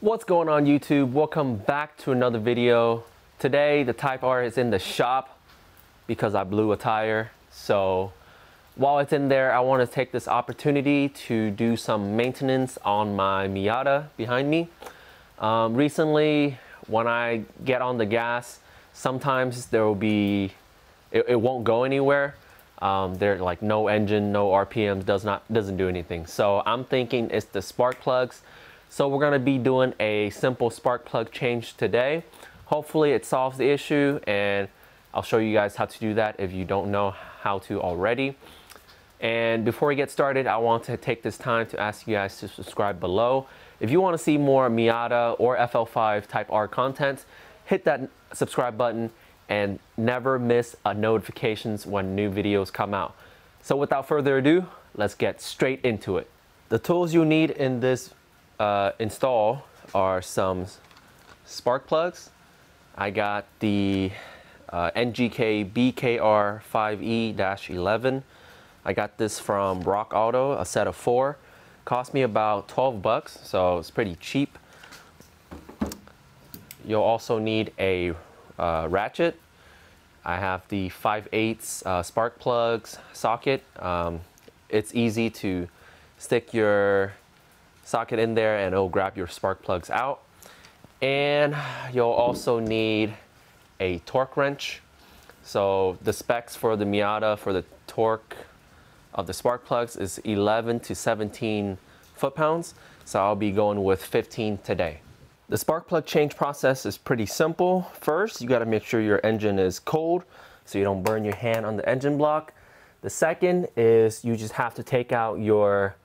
What's going on YouTube? Welcome back to another video. Today the Type R is in the shop because I blew a tire. So while it's in there, I want to take this opportunity to do some maintenance on my Miata behind me. Recently, when I get on the gas, sometimes there will be, it won't go anywhere. There's like no engine, no RPMs, doesn't do anything. So I'm thinking it's the spark plugs. So we're gonna be doing a simple spark plug change today. Hopefully it solves the issue, and I'll show you guys how to do that if you don't know how to already. And before we get started, I want to take this time to ask you guys to subscribe below. If you want to see more Miata or FL5 Type R content, hit that subscribe button and never miss notifications when new videos come out. So without further ado, let's get straight into it. The tools you need in this install are some spark plugs. I got the NGK BKR 5E-11. I got this from Rock Auto, a set of 4. Cost me about 12 bucks, so it's pretty cheap. You'll also need a ratchet. I have the 5/8 spark plugs socket. It's easy to stick your socket in there and it'll grab your spark plugs out. And you'll also need a torque wrench. So the specs for the Miata for the torque of the spark plugs is 11 to 17 foot-pounds. So I'll be going with 15 today. The spark plug change process is pretty simple. First, you gotta make sure your engine is cold so you don't burn your hand on the engine block. The second is you just have to take out your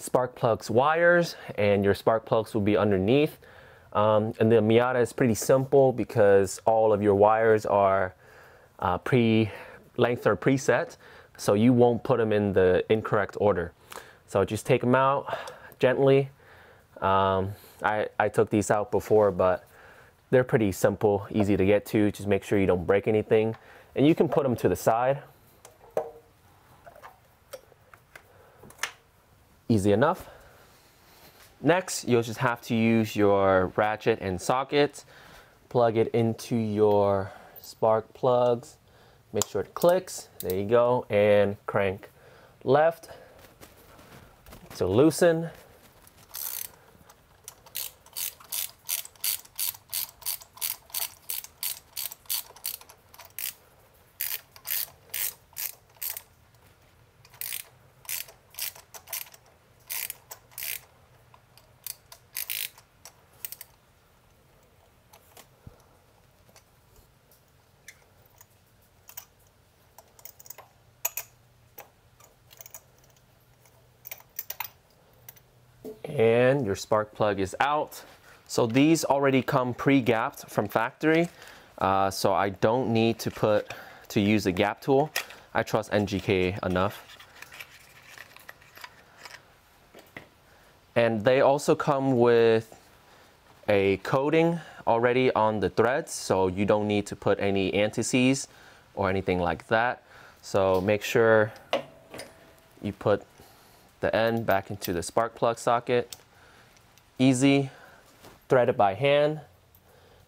spark plugs wires, and your spark plugs will be underneath. And the Miata is pretty simple because all of your wires are lengths are preset, so you won't put them in the incorrect order. So just take them out gently. I took these out before, but they're pretty simple, easy to get to. Just make sure you don't break anything, and you can put them to the side. Easy enough. Next, you'll just have to use your ratchet and socket, plug it into your spark plugs, make sure it clicks, there you go, and crank left to loosen. And your spark plug is out. So these already come pre-gapped from factory, so I don't need to use a gap tool. I trust NGK enough. And they also come with a coating already on the threads, so you don't need to put any anti-seize or anything like that. So make sure you put the end back into the spark plug socket. Easy, thread it by hand.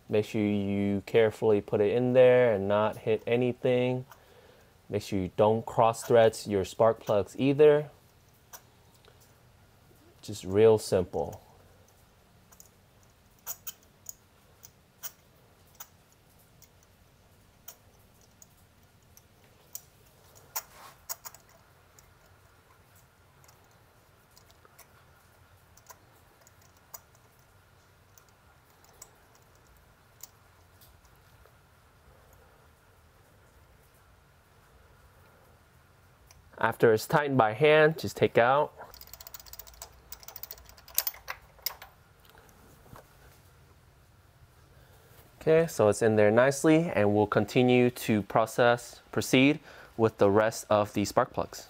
Make sure you carefully put it in there and not hit anything. Make sure you don't cross thread your spark plugs either. Just real simple. After it's tightened by hand, just take out. Okay, so it's in there nicely, and we'll continue to proceed with the rest of the spark plugs.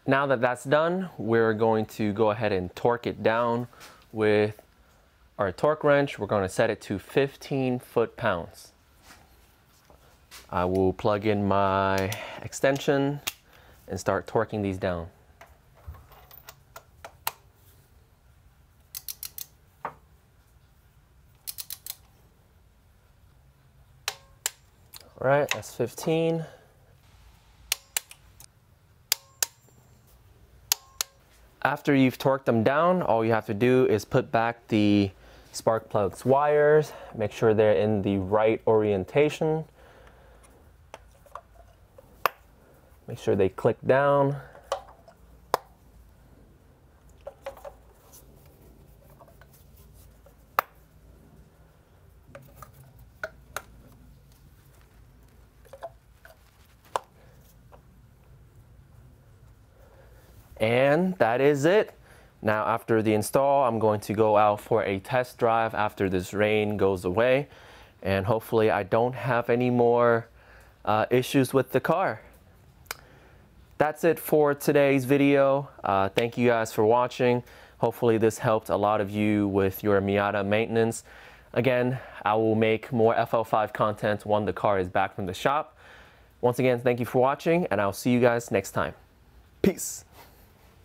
Now that that's done, we're going to go ahead and torque it down with our torque wrench. We're going to set it to 15 foot-pounds. I will plug in my extension and start torquing these down. All right, that's 15. After you've torqued them down, all you have to do is put back the spark plugs wires, make sure they're in the right orientation. Make sure they click down. And that is it. Now after the install, I'm going to go out for a test drive after this rain goes away. And hopefully I don't have any more issues with the car. That's it for today's video. Thank you guys for watching. Hopefully this helped a lot of you with your Miata maintenance. Again, I will make more FL5 content when the car is back from the shop. Once again, thank you for watching, and I'll see you guys next time. Peace.